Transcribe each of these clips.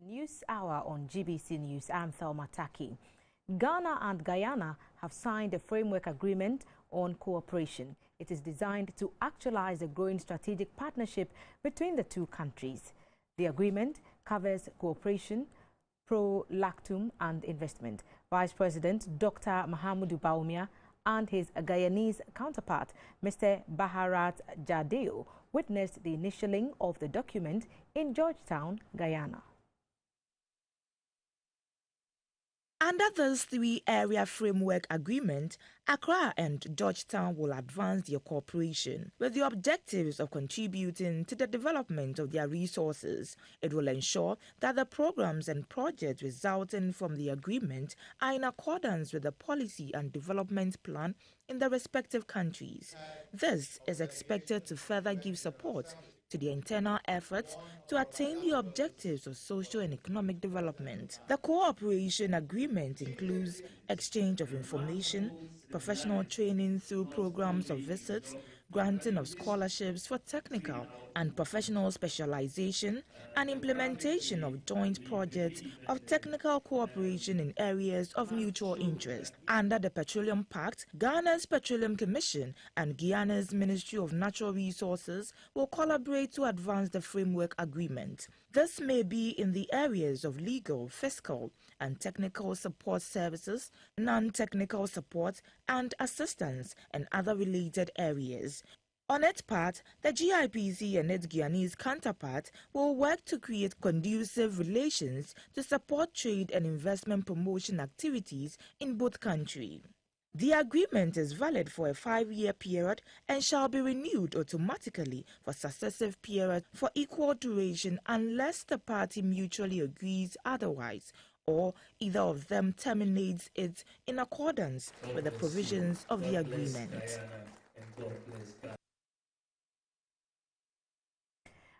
News Hour on GBC News. I'm Thelma Taki. Ghana and Guyana have signed a framework agreement on cooperation. It is designed to actualize a growing strategic partnership between the two countries. The agreement covers cooperation, pro-lactum and investment. Vice President Dr. Mahamudu Bawumia and his Guyanese counterpart, Mr. Baharat Jadeo, witnessed the initialing of the document in Georgetown, Guyana. Under this three-area framework agreement, Accra and Georgetown will advance their cooperation with the objectives of contributing to the development of their resources. It will ensure that the programs and projects resulting from the agreement are in accordance with the policy and development plan in the respective countries. This is expected to further give support to the internal efforts to attain the objectives of social and economic development. The cooperation agreement includes exchange of information, professional training through programs of visits, granting of scholarships for technical and professional specialization, and implementation of joint projects of technical cooperation in areas of mutual interest. Under the Petroleum Pact, Ghana's Petroleum Commission and Guyana's Ministry of Natural Resources will collaborate to advance the framework agreement. This may be in the areas of legal, fiscal, and technical support services, non-technical support, and assistance, and other related areas. On its part, the GIPC and its Guyanese counterpart will work to create conducive relations to support trade and investment promotion activities in both countries. The agreement is valid for a 5-year period and shall be renewed automatically for successive periods for equal duration unless the party mutually agrees otherwise, or either of them terminates it in accordance with the provisions of the agreement.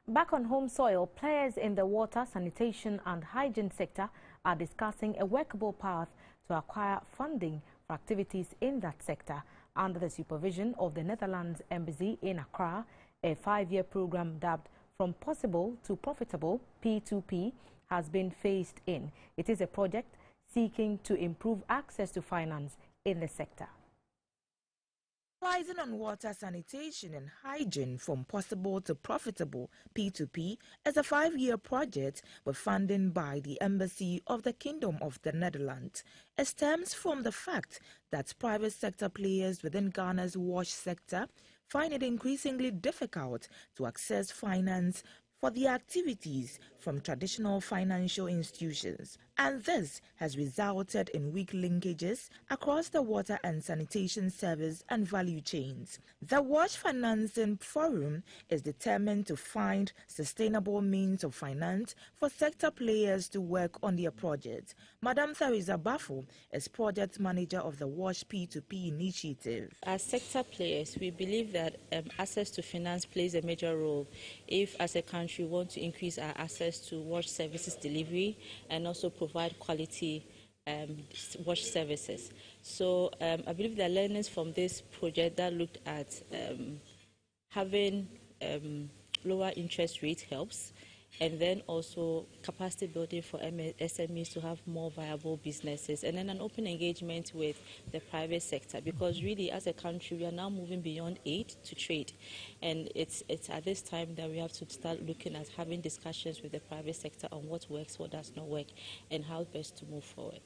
Back on home soil, players in the water, sanitation and hygiene sector are discussing a workable path to acquire funding for activities in that sector. Under the supervision of the Netherlands Embassy in Accra, a 5-year program dubbed From Possible to Profitable, P2P, has been phased in. It is a project seeking to improve access to finance in the sector. Capitalizing on water, sanitation and hygiene from possible to profitable, P2P, is a 5-year project with funding by the Embassy of the Kingdom of the Netherlands. It stems from the fact that private sector players within Ghana's wash sector find it increasingly difficult to access finance for the activities from traditional financial institutions, and this has resulted in weak linkages across the water and sanitation service and value chains. The Wash Financing Forum is determined to find sustainable means of finance for sector players to work on their projects. Madam Theresa Bafo is project manager of the Wash P2P initiative. As sector players, we believe that access to finance plays a major role if, as a country, we want to increase our access to wash services delivery and also provide quality wash services. So I believe the learnings from this project that looked at having lower interest rate helps, and then also capacity building for SMEs to have more viable businesses, and then an open engagement with the private sector, because really as a country we are now moving beyond aid to trade, and it's at this time that we have to start looking at having discussions with the private sector on what works, what does not work, and how best to move forward.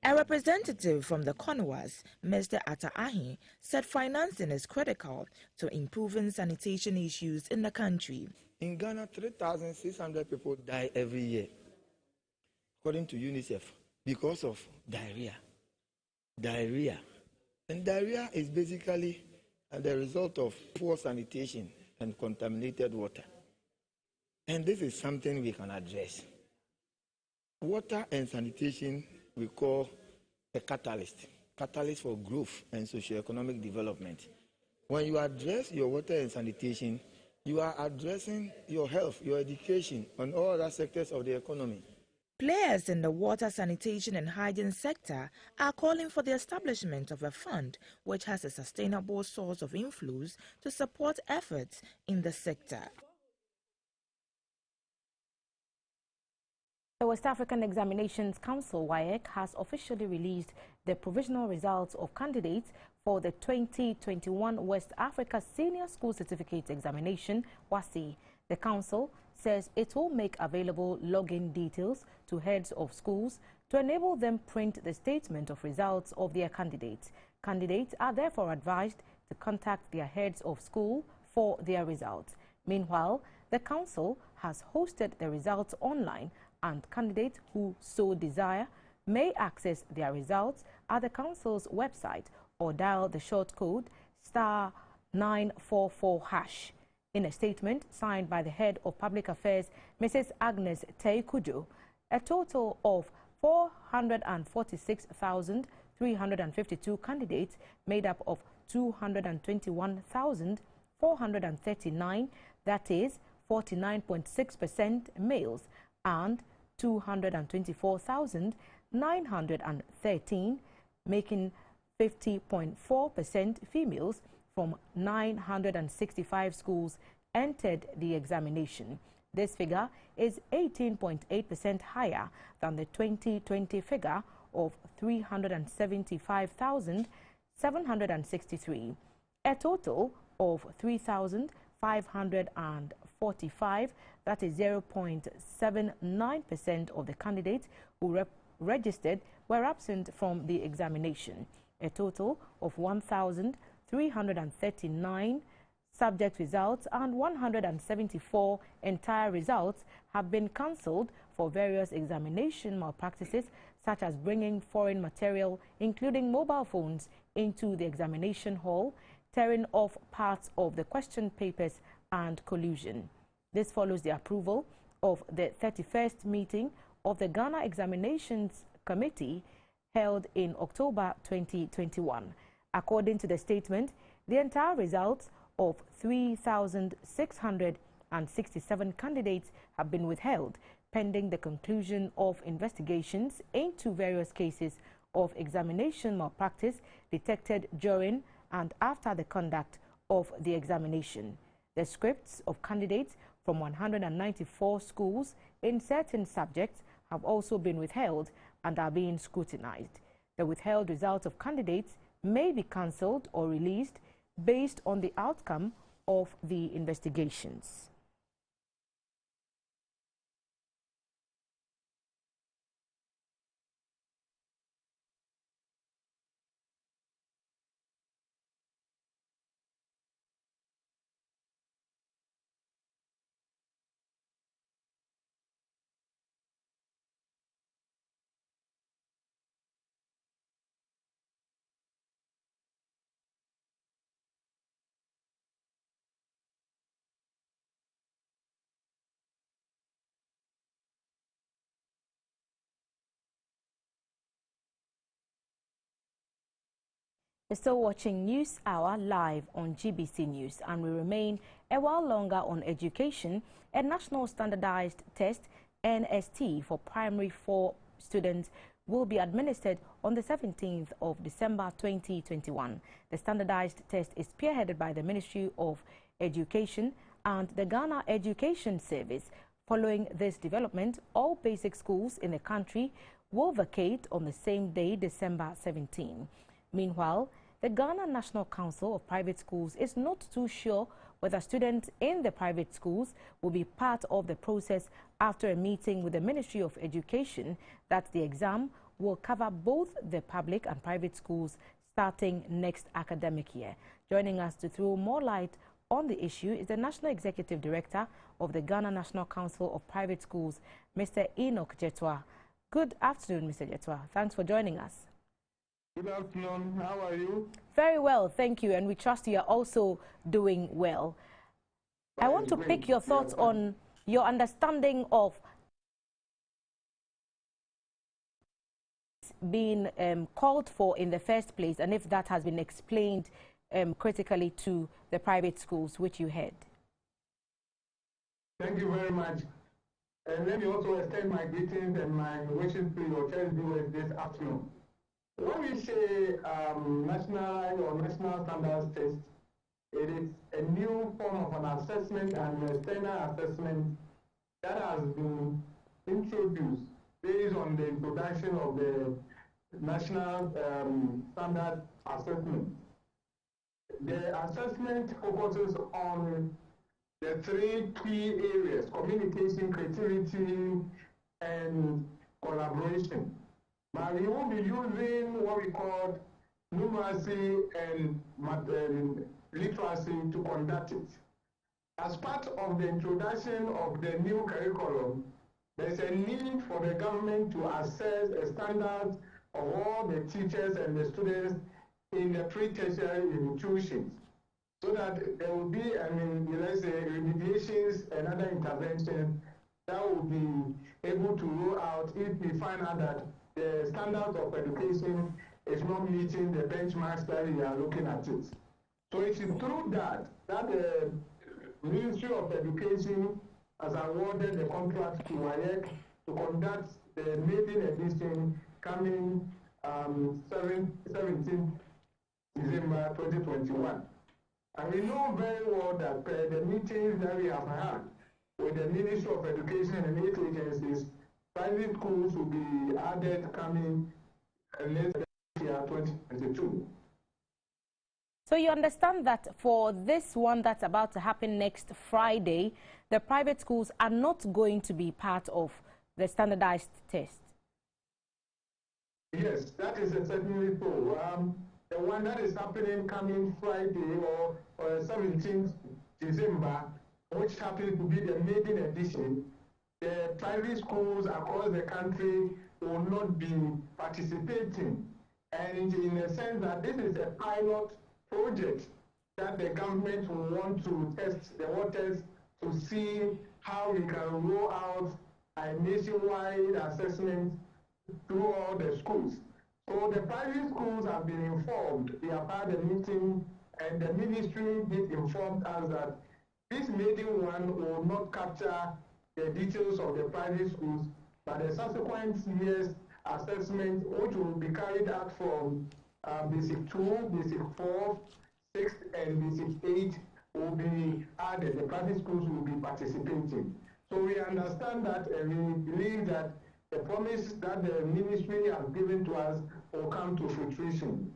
A representative from the CONWAS, Mr. Ataahi, said financing is critical to improving sanitation issues in the country. In Ghana, 3,600 people die every year, according to UNICEF, because of diarrhea. And diarrhea is basically the result of poor sanitation and contaminated water. And this is something we can address. Water and sanitation we call a catalyst for growth and socio-economic development. When you address your water and sanitation, you are addressing your health, your education, and all other sectors of the economy. Players in the water, sanitation and hygiene sector are calling for the establishment of a fund which has a sustainable source of inflows to support efforts in the sector. The West African Examinations Council, WAEC, has officially released the provisional results of candidates for the 2021 West Africa Senior School Certificate Examination, WASSCE. The council says it will make available login details to heads of schools to enable them print the statement of results of their candidates. Candidates are therefore advised to contact their heads of school for their results. Meanwhile, the council has hosted the results online, and candidates who so desire may access their results at the council's website or dial the short code *944#. In a statement signed by the head of public affairs, Mrs. Agnes Teikujo, a total of 446,352 candidates made up of 221,439, that is 49.6% males, and 224,913, making 50.4% females, from 965 schools entered the examination. This figure is 18.8% higher than the 2020 figure of 375,763. A total of 3,545, that is 0.79% of the candidates who registered, were absent from the examination. A total of 1,339 subject results and 174 entire results have been cancelled for various examination malpractices, such as bringing foreign material, including mobile phones, into the examination hall, tearing off parts of the question papers, and collusion. This follows the approval of the 31st meeting of the Ghana Examinations Committee held in October 2021. According to the statement, the entire results of 3,667 candidates have been withheld pending the conclusion of investigations into various cases of examination malpractice detected during and after the conduct of the examination. The scripts of candidates from 194 schools in certain subjects have also been withheld and are being scrutinized. The withheld results of candidates may be cancelled or released based on the outcome of the investigations. You're still watching News Hour live on GBC News, and we remain a while longer on education. A national standardized test, NST, for primary 4 students will be administered on the 17th of December 2021. The standardized test is spearheaded by the Ministry of Education and the Ghana Education Service. Following this development, all basic schools in the country will vacate on the same day, December 17. Meanwhile, the Ghana National Council of Private Schools is not too sure whether students in the private schools will be part of the process after a meeting with the Ministry of Education that the exam will cover both the public and private schools starting next academic year. Joining us to throw more light on the issue is the National Executive Director of the Ghana National Council of Private Schools, Mr. Enoch Jetwa. Good afternoon, Mr. Jetwa. Thanks for joining us. Good afternoon. How are you? Very well, thank you, and we trust you are also doing well. I want to pick your thoughts on your understanding of being called for in the first place, and if that has been explained critically to the private schools which you head. Thank you very much. And let me also extend my greetings and my wishes to your church viewers this afternoon. When we say national or national standards test, it is a new form of an assessment and an external assessment that has been introduced based on the introduction of the National Standard Assessment. The assessment focuses on the three key areas: communication, creativity, and collaboration. But we will be using what we call numeracy and literacy to conduct it. As part of the introduction of the new curriculum, there's a need for the government to assess the standards of all the teachers and the students in the pre-tertiary institutions, so that there will be, let's say, remediations and other interventions that will be able to roll out if we find out that the standards of education is not meeting the benchmarks that we are looking at it. So it is through that the Ministry of Education has awarded the contract to WAEC to conduct the maiden edition coming 17th December 2021. And we know very well that the meetings that we have had with the Ministry of Education and 8 agencies, private schools will be added coming next year, 2022. So you understand that for this one that's about to happen next Friday, the private schools are not going to be part of the standardized test? Yes, that is certainly so. The one that is happening coming Friday or 17th December, which happens to be the maiden edition, the private schools across the country will not be participating. And in a sense that this is a pilot project that the government will want to test the waters to see how we can roll out a nationwide assessment through all the schools. So the private schools have been informed. We have had a meeting, and the ministry did inform us that this maiden one will not capture the details of the private schools, but the subsequent years assessment, which will be carried out from Basic 2, Basic 4, 6, and Basic 8 will be added. The private schools will be participating. So we understand that, and we believe that the promise that the ministry has given to us will come to fruition.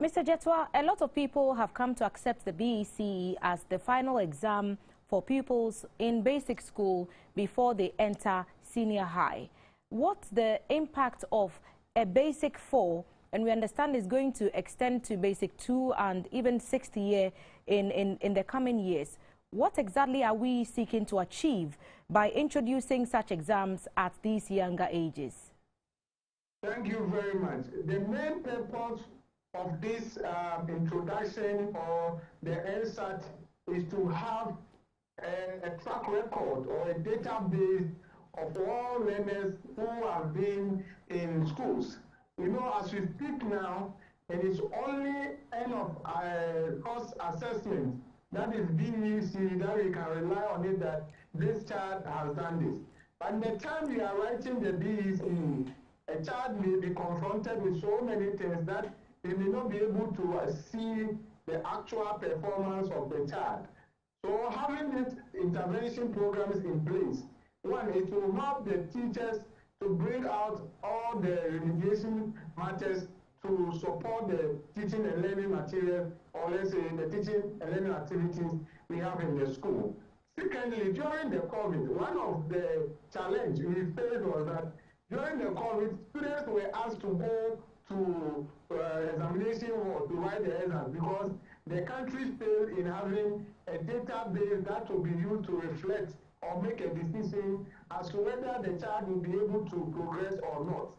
Mr. Jetwa, a lot of people have come to accept the BECE as the final exam for pupils in basic school before they enter senior high. What's the impact of a basic 4, and we understand is going to extend to basic 2 and even 6th year in the coming years? What exactly are we seeking to achieve by introducing such exams at these younger ages? Thank you very much. The main purpose of this introduction or the NSAT is to have a track record or a database of all learners who have been in schools. You know, as we speak now, it is only end of course assessment that is BEC that we can rely on it that this child has done this. But the time we are writing the BEC, a child may be confronted with so many things that they may not be able to see the actual performance of the child. So having these intervention programs in place, one, it will help the teachers to bring out all the remediation matters to support the teaching and learning material, or let's say the teaching and learning activities we have in the school. Secondly, during the COVID, one of the challenges we faced was that during the COVID, students were asked to go to examination hall to write the exams because the country failed in having a database that will be used to reflect or make a decision as to whether the child will be able to progress or not.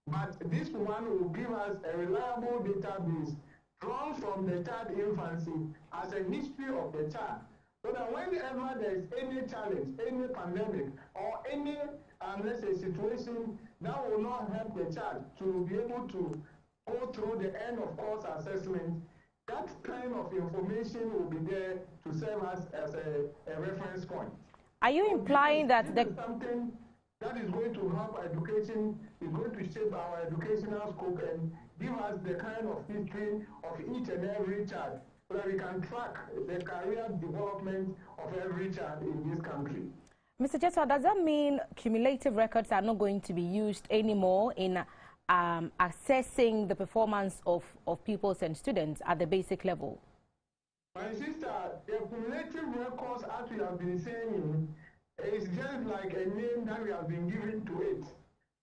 But this one will give us a reliable database drawn from the child infancy as a history of the child, so that whenever there is any challenge, any pandemic, or any let's say situation that will not help the child to be able to go through the end of course assessment, that kind of information will be there to serve us as a reference point. Are you implying that this is something that is going to help education, is going to shape our educational scope and give us the kind of history of each and every child, so that we can track the career development of every child in this country? Mr. Jetwa, does that mean cumulative records are not going to be used anymore in assessing the performance of pupils and students at the basic level? My sister, the cumulative records, as we have been saying, is just like a name that we have been given to it.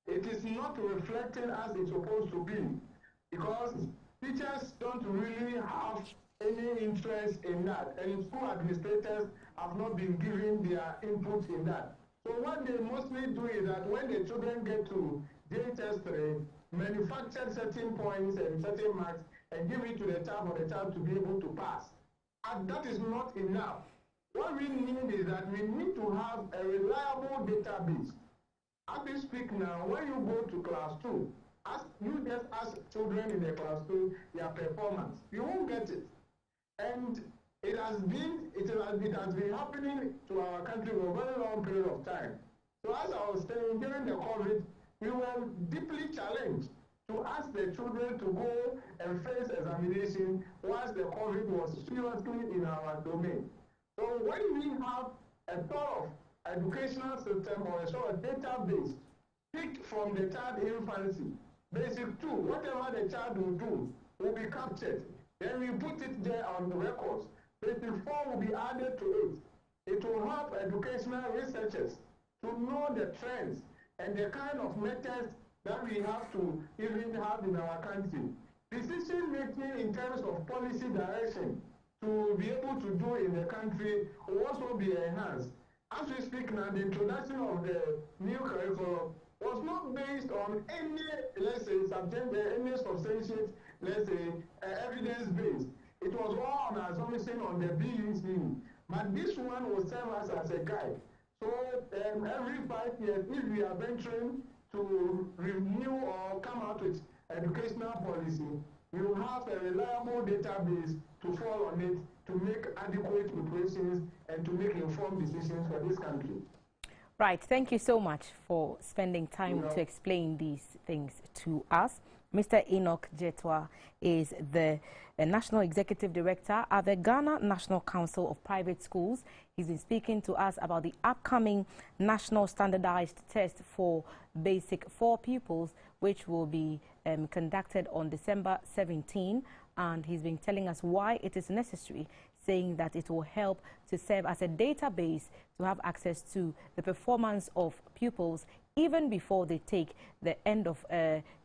It is not reflecting as it's supposed to be, because teachers don't really have any interest in that, and school administrators have not been giving their input in that. So what they mostly do is that when the children get to JHS3, manufacture certain points and certain marks and give it to the child for the child to be able to pass. And that is not enough. What we need is that we need to have a reliable database. As we speak now, when you go to class 2, you just ask children in the class 2 their performance. You won't get it. And it has been happening to our country for a very long period of time. So as I was saying, during the COVID, we were deeply challenged to ask the children to go and face examination once the COVID was seriously in our domain. So when we have a thorough educational system or a sort of database picked from the child infancy, basic 2, whatever the child will do will be captured. Then we put it there on the records. Basic 4 will be added to it. It will help educational researchers to know the trends and the kind of methods that we have to even have in our country. Decision making in terms of policy direction to be able to do in the country will also be enhanced. As we speak now, the introduction of the new curriculum was not based on any, let's say, subject, any substantiate, let's say, evidence-based. It was all on assumption on the BEC. But this one will serve us as a guide. So every 5 years, if we are venturing to renew or come out with educational policy, we will have a reliable database to fall on it to make adequate preparations and to make informed decisions for this country. Right. Thank you so much for spending time to explain these things to us. Mr. Enoch Jetwa is the National Executive Director at the Ghana National Council of Private Schools. He's been speaking to us about the upcoming National Standardized Test for Basic 4 pupils, which will be conducted on December 17. And he's been telling us why it is necessary, saying that it will help to serve as a database to have access to the performance of pupils even before they take the end of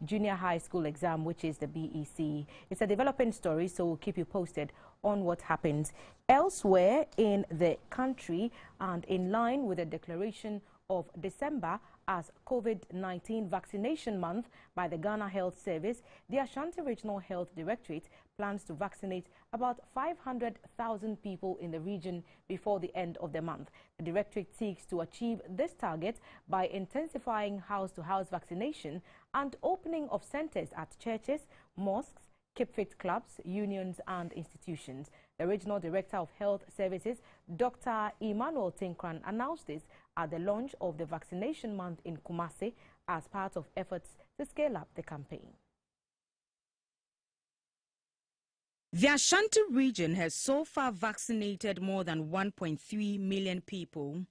junior high school exam, which is the BEC. It's a developing story, so we'll keep you posted on what happens elsewhere in the country. And in line with the declaration of December as COVID-19 vaccination month by the Ghana Health Service, the Ashanti Regional Health Directorate plans to vaccinate about 500,000 people in the region before the end of the month. The Directorate seeks to achieve this target by intensifying house-to-house vaccination and opening of centers at churches, mosques, keep-fit clubs, unions and institutions. The Regional Director of Health Services, Dr. Emmanuel Tinkran, announced this at the launch of the vaccination month in Kumasi as part of efforts to scale up the campaign. The Ashanti region has so far vaccinated more than 1.3 million people.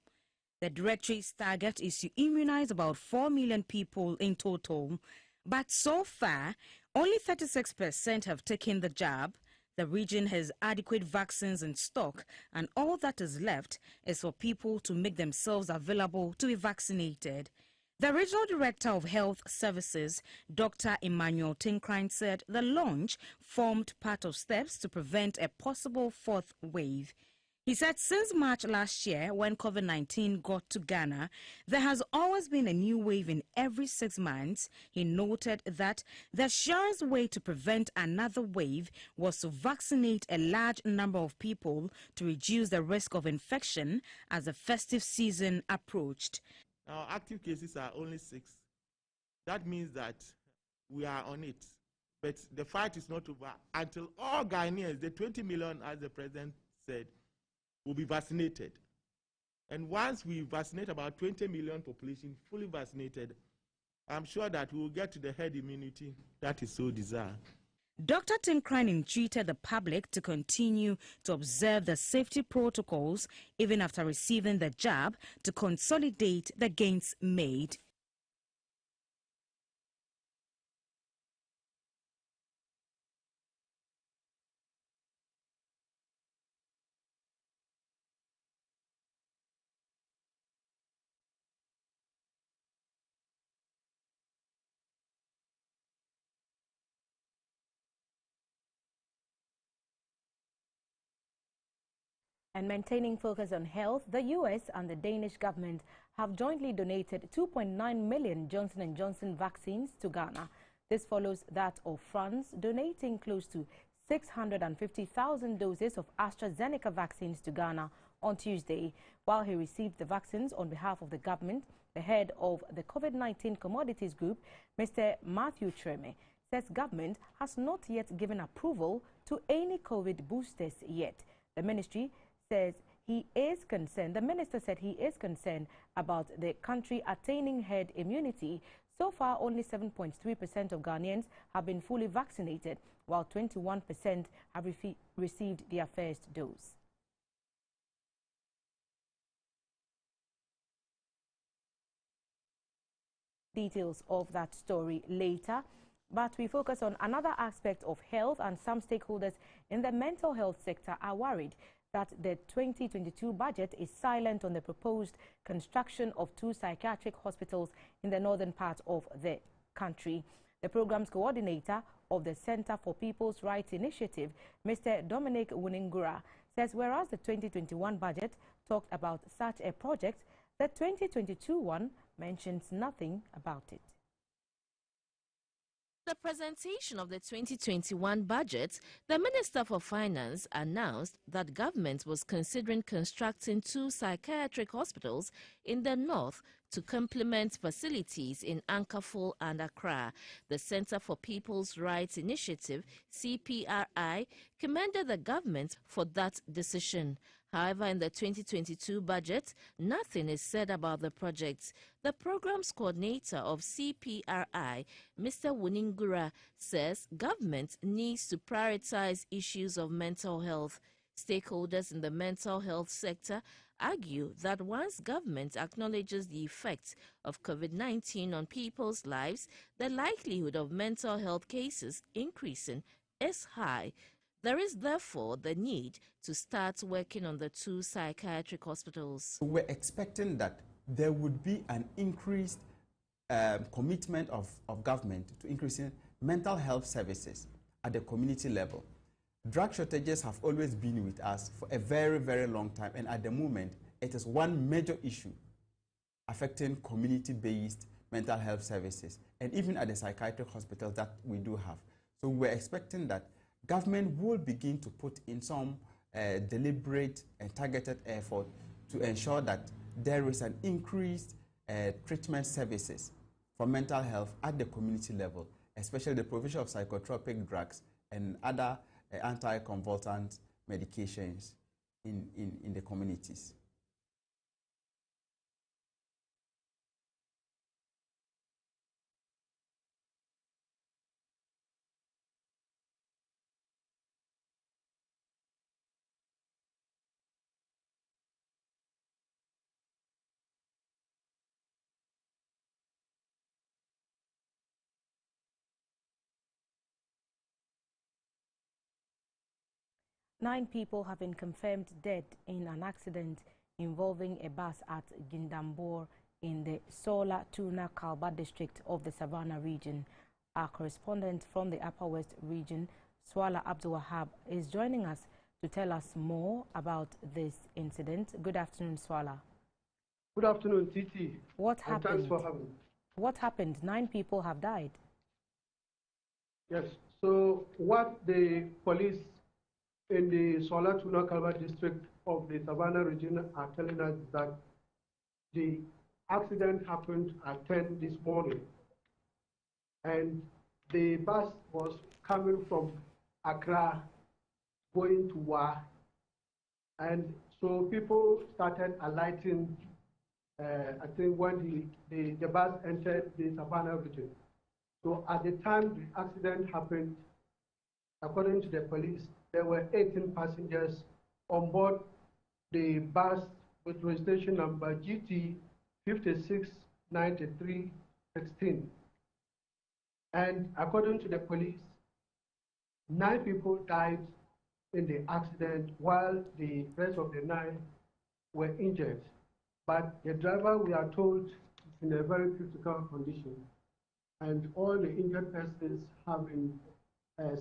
The Directorate's target is to immunize about 4 million people in total, but so far, only 36% have taken the jab. The region has adequate vaccines in stock, and all that is left is for people to make themselves available to be vaccinated. The Regional Director of Health Services, Dr. Emmanuel Tinkran, said the launch formed part of steps to prevent a possible fourth wave. He said since March last year, when COVID-19 got to Ghana, there has always been a new wave in every 6 months. He noted that the surest way to prevent another wave was to vaccinate a large number of people to reduce the risk of infection as the festive season approached. Our active cases are only 6. That means that we are on it. But the fight is not over until all Ghanaians, the 20 million, as the president said, will be vaccinated. And once we vaccinate about 20 million population fully vaccinated, I'm sure that we will get to the herd immunity that is so desired. Dr. Tinkrine entreated the public to continue to observe the safety protocols even after receiving the jab to consolidate the gains made. And maintaining focus on health, the U.S. and the Danish government have jointly donated 2.9 million Johnson & Johnson vaccines to Ghana. This follows that of France donating close to 650,000 doses of AstraZeneca vaccines to Ghana on Tuesday. While he received the vaccines on behalf of the government, the head of the COVID-19 Commodities Group, Mr. Matthew Treme, says government has not yet given approval to any COVID boosters yet. The ministry says he is concerned. The minister said he is concerned about the country attaining herd immunity. So far, only 7.3% of Ghanaians have been fully vaccinated, while 21% have received their first dose. Details of that story later. But we focus on another aspect of health, and some stakeholders in the mental health sector are worried that the 2022 budget is silent on the proposed construction of 2 psychiatric hospitals in the northern part of the country. The program's coordinator of the Center for People's Rights Initiative, Mr. Dominic Wuningura, says whereas the 2021 budget talked about such a project, the 2022 one mentions nothing about it. The presentation of the 2021 budget, the Minister for Finance announced that government was considering constructing 2 psychiatric hospitals in the north to complement facilities in Ankerful and Accra. The Center for People's Rights Initiative, CPRI, commended the government for that decision. However, in the 2022 budget, nothing is said about the project. The program's coordinator of CPRI, Mr. Wuningura, says government needs to prioritize issues of mental health. Stakeholders in the mental health sector argue that once government acknowledges the effects of COVID-19 on people's lives, the likelihood of mental health cases increasing is high. There is therefore the need to start working on the 2 psychiatric hospitals. We're expecting that there would be an increased commitment of government to increasing mental health services at the community level. Drug shortages have always been with us for a very, very long time, and at the moment, it is one major issue affecting community-based mental health services, and even at the psychiatric hospitals that we do have. So we're expecting that government will begin to put in some deliberate and targeted effort to ensure that there is an increased treatment services for mental health at the community level, especially the provision of psychotropic drugs and other anticonvulsant medications in the communities. Nine people have been confirmed dead in an accident involving a bus at Gindambor in the Sola Tuna Kalba district of the Savannah region. Our correspondent from the Upper West region, Swala Abdul Wahab, is joining us to tell us more about this incident. Good afternoon, Swala. Good afternoon, Titi. What happened? Thanks for having me. What happened? 9 people have died. Yes. So what the police in the Sola Tuna Kalba district of the Savannah region are telling us that the accident happened at 10 this morning, and the bus was coming from Accra going to Wa, and so people started alighting, I think when the bus entered the Savannah region. So at the time the accident happened, according to the police, there were 18 passengers on board the bus with registration number GT 569316. And according to the police, 9 people died in the accident while the rest of the 9 were injured. But the driver, we are told, is in a very critical condition. And all the injured persons have been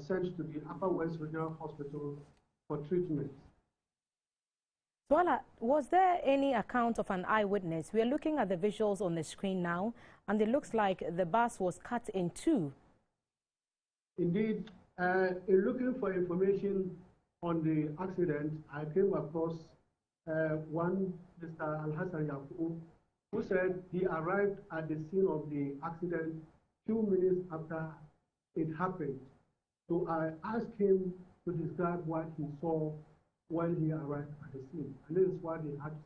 sent to the Upper West Regional Hospital for treatment. Swala, was there any account of an eyewitness? We are looking at the visuals on the screen now, and it looks like the bus was cut in two. Indeed, in looking for information on the accident, I came across one Mr. Al-Hassan Yaku, who said he arrived at the scene of the accident 2 minutes after it happened. So I asked him to describe what he saw when he arrived at the scene, and this is what he had to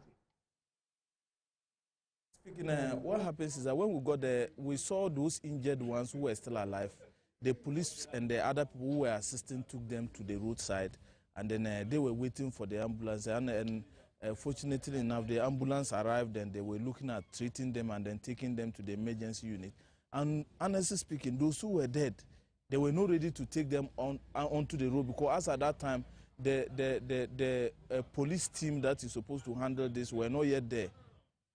say. Speaking, what happens is that when we got there, we saw those injured ones who were still alive. The police and the other people who were assisting took them to the roadside, and then they were waiting for the ambulance. And fortunately enough, the ambulance arrived, and they were looking at treating them and then taking them to the emergency unit. And honestly speaking, those who were dead, they were not ready to take them onto the road, because as at that time, the police team that is supposed to handle this were not yet there.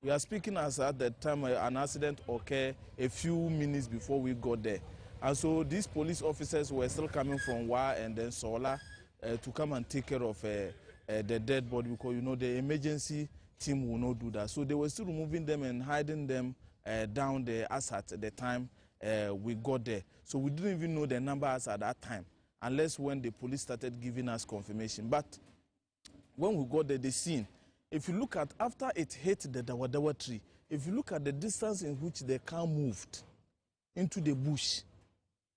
We are speaking as at the time an accident occurred a few minutes before we got there. And so these police officers were still coming from Wa and then Sola to come and take care of the dead body, because, you know, the emergency team will not do that. So they were still removing them and hiding them down there as at the time we got there. So we didn't even know the numbers at that time, unless when the police started giving us confirmation. But when we got there, the scene, if you look at after it hit the Dawadawa tree, if you look at the distance in which the car moved into the bush,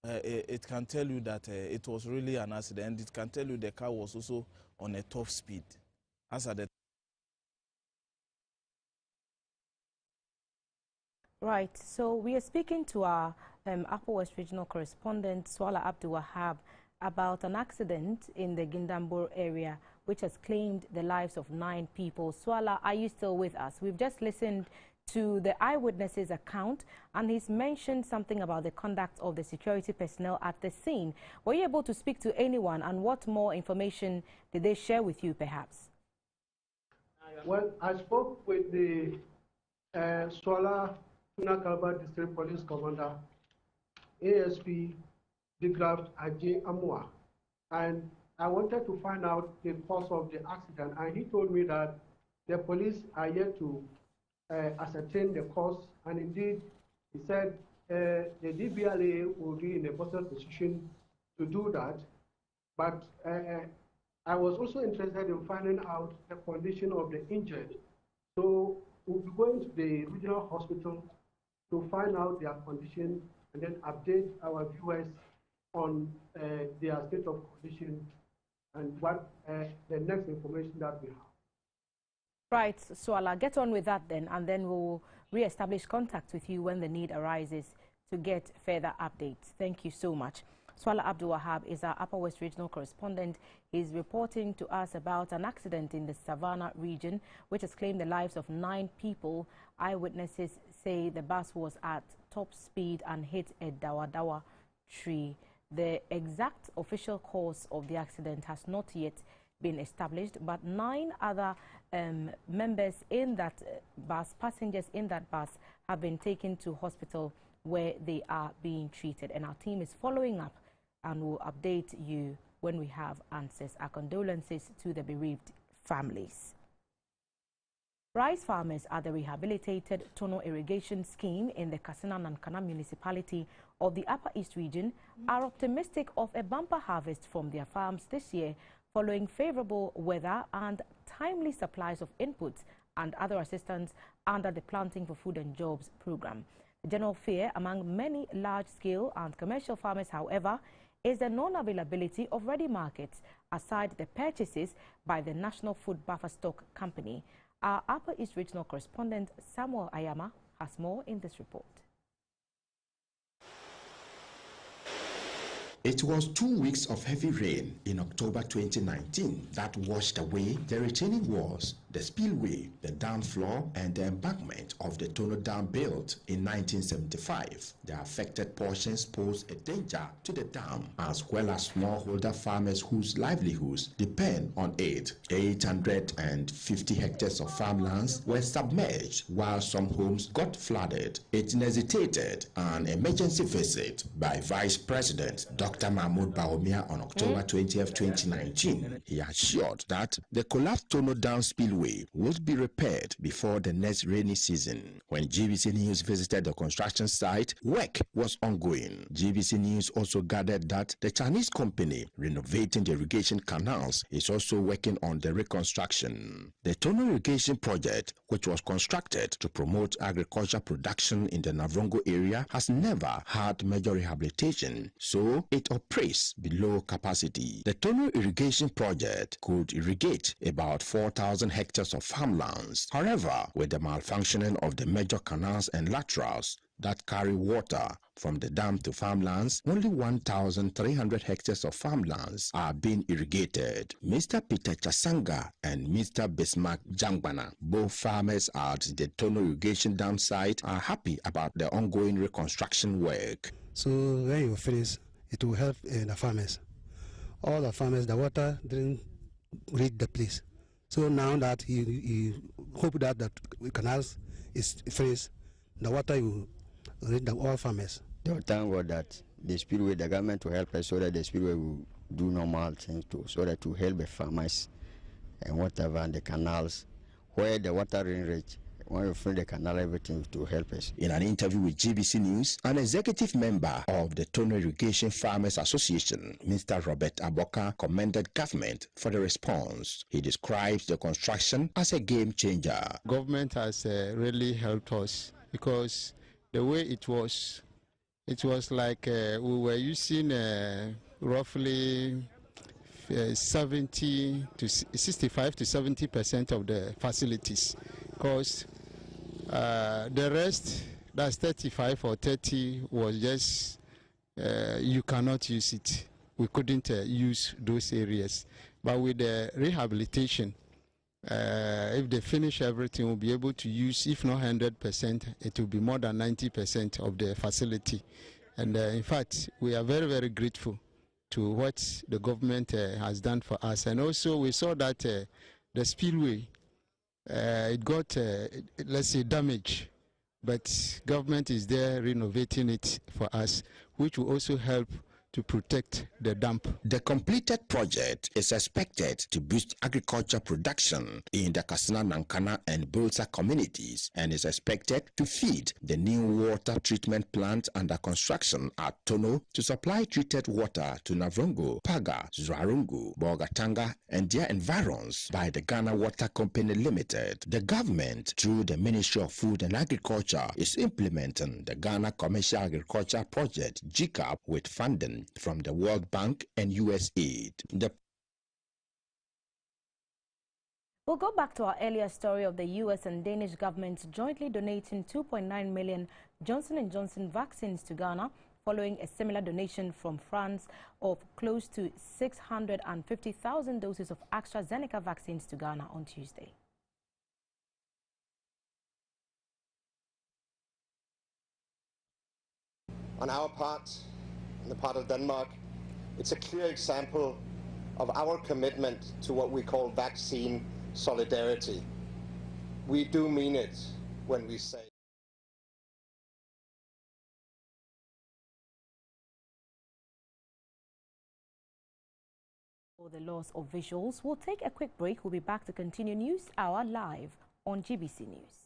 it can tell you that it was really an accident. It can tell you the car was also on a top speed. As at the Right, so we are speaking to our Upper West Regional correspondent, Swala Abdul Wahab, about an accident in the Gindambur area which has claimed the lives of 9 people. Swala, are you still with us? We've just listened to the eyewitness's account, and he's mentioned something about the conduct of the security personnel at the scene. Were you able to speak to anyone, and what more information did they share with you, perhaps? Well, I spoke with the Swala Kalba District Police Commander, ASP Digraft Ajay Amwa, and I wanted to find out the cause of the accident, and he told me that the police are yet to ascertain the cause, and indeed, he said the DBLA will be in a better position to do that. But I was also interested in finding out the condition of the injured. So we'll be going to the regional hospital to find out their condition and then update our viewers on their state of condition and what the next information that we have. Right, Swala, get on with that then, and then we'll re-establish contact with you when the need arises to get further updates. Thank you so much. Swala Abdul Wahab is our Upper West Regional correspondent. He's reporting to us about an accident in the Savannah region which has claimed the lives of 9 people. Eyewitnesses say the bus was at top speed and hit a Dawadawa tree. The exact official cause of the accident has not yet been established, but 9 other members in that bus, passengers in that bus, have been taken to hospital where they are being treated. And our team is following up and will update you when we have answers. Our condolences to the bereaved families. Rice farmers at the rehabilitated TONO irrigation scheme in the Kasina Nankana municipality of the Upper East region are optimistic of a bumper harvest from their farms this year, following favorable weather and timely supplies of inputs and other assistance under the Planting for Food and Jobs program. The general fear among many large-scale and commercial farmers, however, is the non-availability of ready markets aside the purchases by the National Food Buffer Stock Company. Our Upper East Regional correspondent Samuel Ayama has more in this report. It was 2 weeks of heavy rain in October 2019 that washed away the retaining walls, the spillway, the dam floor, and the embankment of the TONO Dam built in 1975. The affected portions pose a danger to the dam as well as smallholder farmers whose livelihoods depend on it. 850 hectares of farmlands were submerged while some homes got flooded. It necessitated an emergency visit by Vice President Dr. Mahmoud Bawumia on October 20th, 2019. He assured that the collapsed TONO Dam spillway would be repaired before the next rainy season. When GBC News visited the construction site, work was ongoing. GBC News also gathered that the Chinese company renovating the irrigation canals is also working on the reconstruction. The TONO irrigation project, which was constructed to promote agriculture production in the Navrongo area, has never had major rehabilitation, so it operates below capacity. The TONO irrigation project could irrigate about 4,000 hectares of farmlands. However, with the malfunctioning of the major canals and laterals that carry water from the dam to farmlands, only 1,300 hectares of farmlands are being irrigated. Mr. Peter Chasanga and Mr. Bismarck Jangbana, both farmers at the TONO irrigation dam site, are happy about the ongoing reconstruction work. So when you finish, it will help the farmers. All the farmers, the water didn't reach the place. So now that he hope that the canals is finished, the water will reach all farmers. The thank God that the spillway, the government will help us so that the spillway will do normal things too, so that to help the farmers and whatever, and the canals where the water reach. When we fill the canal, everything to help us. In an interview with GBC News, an executive member of the TONO Irrigation Farmers Association, Mr. Robert Aboka, commended government for the response. He describes the construction as a game changer. Government has really helped us because the way it was like we were using roughly 70 to 65 to 70% of the facilities, because the rest, that's 35 or 30, was just you cannot use it. We couldn't use those areas. But with the rehabilitation, if they finish everything, we'll be able to use, if not 100%, it will be more than 90% of the facility. And in fact, we are very, very grateful to what the government has done for us. And also we saw that the spillway, it got, let's say, damage, but government is there renovating it for us, which will also help to protect the dump. The completed project is expected to boost agriculture production in the Kasina, Nankana and Bulsa communities and is expected to feed the new water treatment plant under construction at TONO to supply treated water to Navrongo, Paga, Zwarungu, Bogatanga and their environs by the Ghana Water Company Limited. The government, through the Ministry of Food and Agriculture, is implementing the Ghana Commercial Agriculture Project, GCAP, with funding from the World Bank and US aid. We'll go back to our earlier story of the US and Danish governments jointly donating 2.9 million Johnson & Johnson vaccines to Ghana, following a similar donation from France of close to 650,000 doses of AstraZeneca vaccines to Ghana on Tuesday. On our part, on the part of Denmark, it's a clear example of our commitment to what we call vaccine solidarity. We do mean it when we say for the loss of visuals. We'll take a quick break. We'll be back to continue News Hour live on GBC News.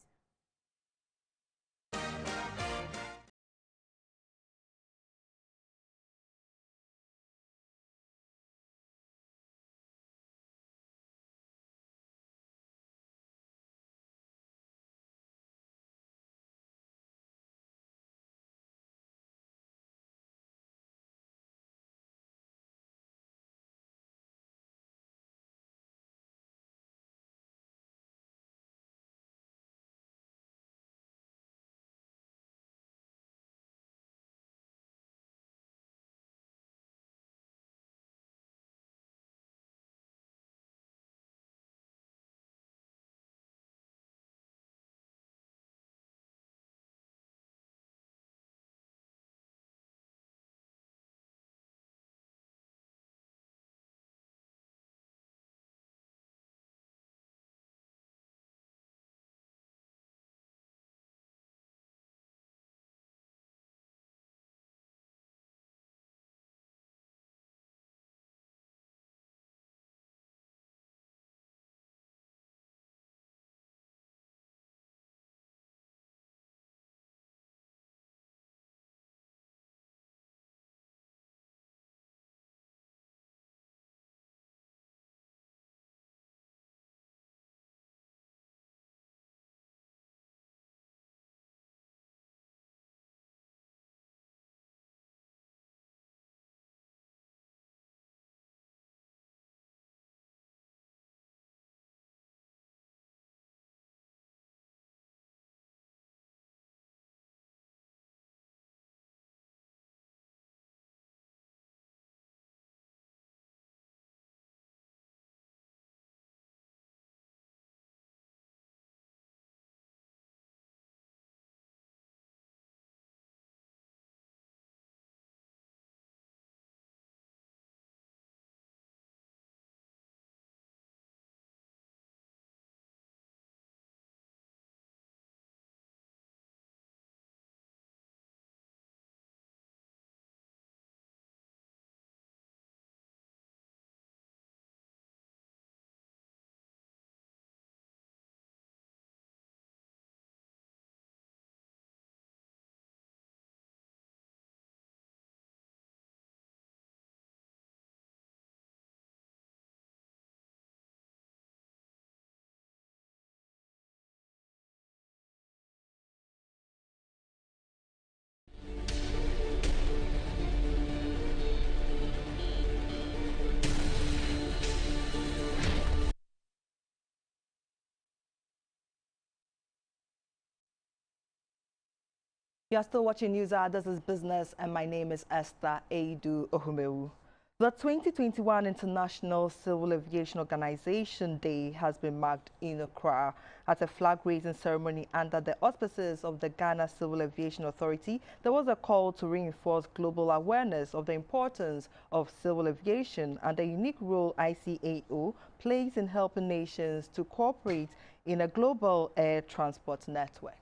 You are still watching News Hour. This is Business, and my name is Esther Eidu Ohumewu. The 2021 International Civil Aviation Organization Day has been marked in Accra at a flag-raising ceremony under the auspices of the Ghana Civil Aviation Authority. There was a call to reinforce global awareness of the importance of civil aviation and the unique role ICAO plays in helping nations to cooperate in a global air transport network.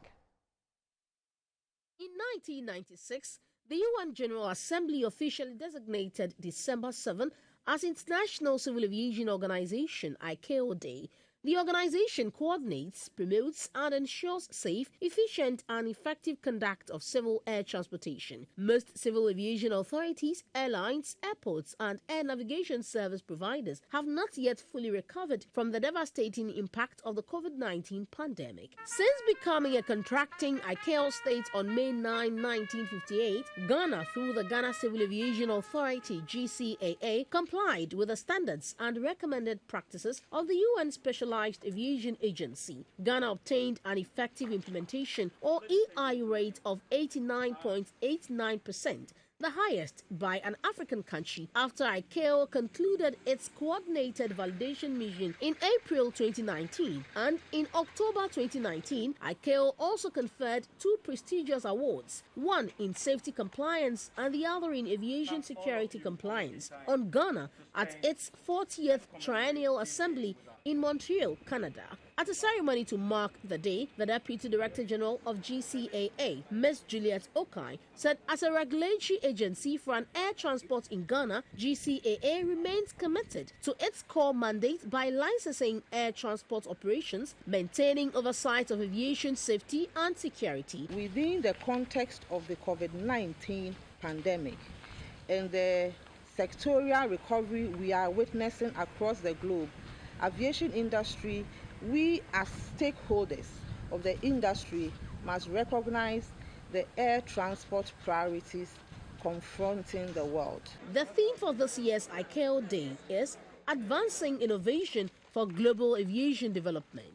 In 1996, the UN General Assembly officially designated December 7 as International Civil Aviation Organization (ICAO) Day. The organization coordinates, promotes, and ensures safe, efficient, and effective conduct of civil air transportation. Most civil aviation authorities, airlines, airports, and air navigation service providers have not yet fully recovered from the devastating impact of the COVID-19 pandemic. Since becoming a contracting ICAO state on May 9, 1958, Ghana, through the Ghana Civil Aviation Authority (GCAA), complied with the standards and recommended practices of the UN Specialized Aviation Agency. Ghana obtained an effective implementation or EI rate of 89.89%, the highest by an African country, after ICAO concluded its coordinated validation mission in April 2019. And in October 2019, ICAO also conferred 2 prestigious awards, one in safety compliance and the other in aviation security compliance, on Ghana at its 40th Triennial Assembly in Montreal, Canada. At a ceremony to mark the day, the Deputy Director General of GCAA, Ms. Juliet Okai, said as a regulatory agency for an air transport in Ghana, GCAA remains committed to its core mandate by licensing air transport operations, maintaining oversight of aviation safety and security. Within the context of the COVID-19 pandemic and the sectorial recovery we are witnessing across the globe, aviation industry, we as stakeholders of the industry must recognize the air transport priorities confronting the world. The theme for this year's ICAO Day is Advancing Innovation for Global Aviation Development.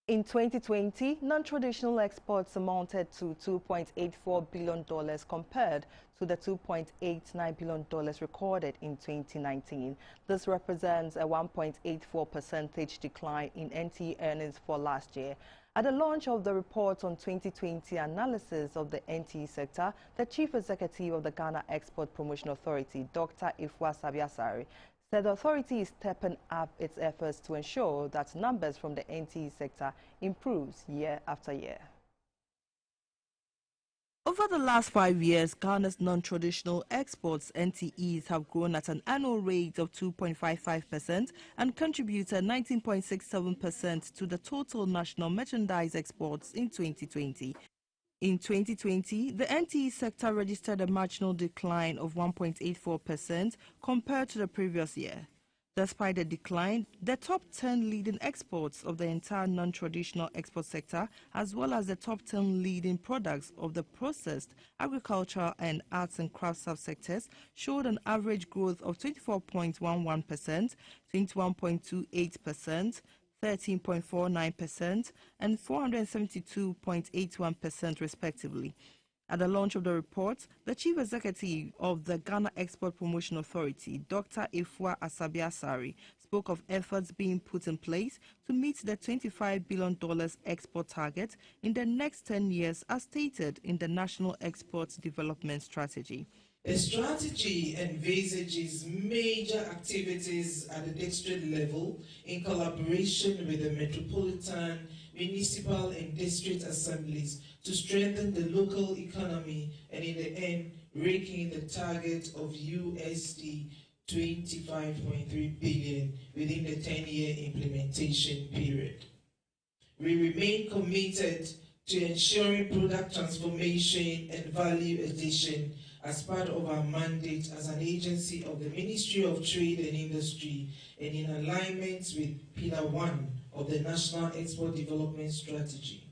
In 2020, non-traditional exports amounted to $2.84 billion compared to the $2.89 billion recorded in 2019. This represents a 1.84% decline in NT earnings for last year. At the launch of the report on 2020 analysis of the NT sector, the Chief Executive of the Ghana Export Promotion Authority, Dr. Ifwa Sabiasari, said the authority is stepping up its efforts to ensure that numbers from the NT sector improves year after year. Over the last 5 years, Ghana's non-traditional exports, NTEs, have grown at an annual rate of 2.55% and contributed 19.67% to the total national merchandise exports in 2020. In 2020, the NTE sector registered a marginal decline of 1.84% compared to the previous year. Despite the decline, the top 10 leading exports of the entire non-traditional export sector, as well as the top 10 leading products of the processed, agricultural and arts and crafts subsectors, showed an average growth of 24.11%, 21.28%, 13.49% and 472.81% respectively. At the launch of the report, the Chief Executive of the Ghana Export Promotion Authority, Dr. Ifwa Asabiasari, spoke of efforts being put in place to meet the $25 billion export target in the next 10 years as stated in the National Export Development Strategy. The strategy envisages major activities at the district level in collaboration with the metropolitan, municipal and district assemblies to strengthen the local economy and in the end rake in the target of USD 25.3 billion within the 10-year implementation period. We remain committed to ensuring product transformation and value addition as part of our mandate as an agency of the Ministry of Trade and Industry and in alignment with Pillar 1 of the National Export Development Strategy.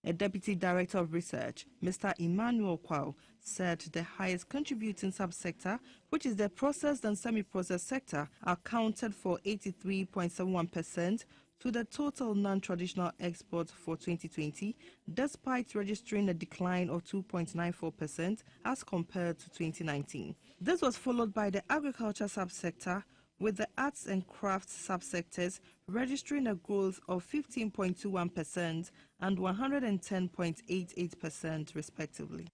A Deputy Director of Research, Mr. Emmanuel Kwao, said the highest contributing subsector, which is the processed and semi-processed sector, accounted for 83.71%, to the total non-traditional exports for 2020, despite registering a decline of 2.94% as compared to 2019. This was followed by the agriculture subsector, with the arts and crafts subsectors registering a growth of 15.21% and 110.88% respectively.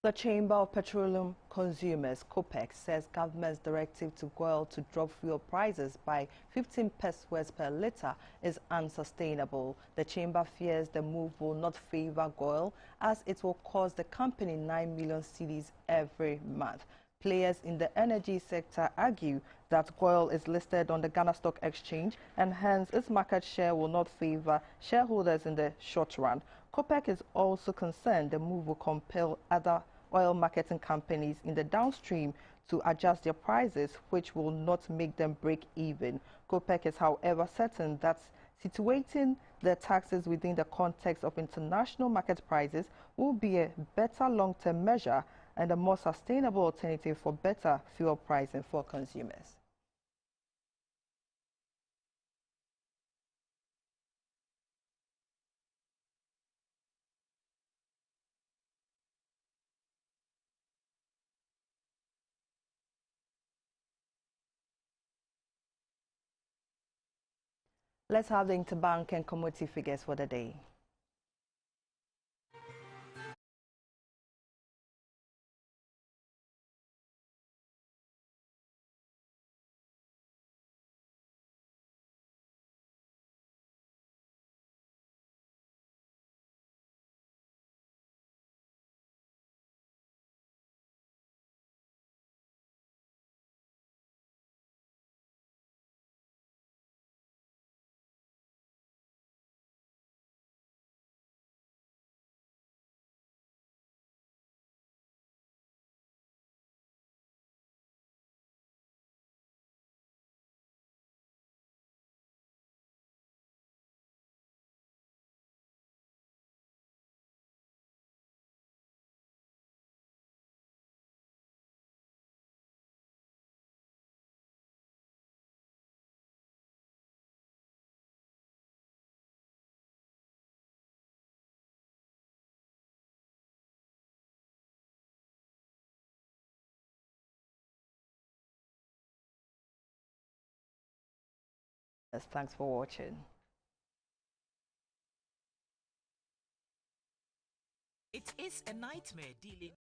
The Chamber of Petroleum Consumers, COPEC, says government's directive to GOIL to drop fuel prices by 15 pesos per litre is unsustainable. The chamber fears the move will not favour GOIL as it will cost the company 9 million cedis every month. Players in the energy sector argue that GOIL is listed on the Ghana Stock Exchange and hence its market share will not favour shareholders in the short run. COPEC is also concerned the move will compel other oil marketing companies in the downstream to adjust their prices, which will not make them break even. COPEC is, however, certain that situating the taxes within the context of international market prices will be a better long-term measure and a more sustainable alternative for better fuel pricing for consumers. Let's have the interbank and commodity figures for the day. Thanks for watching. It is a nightmare dealing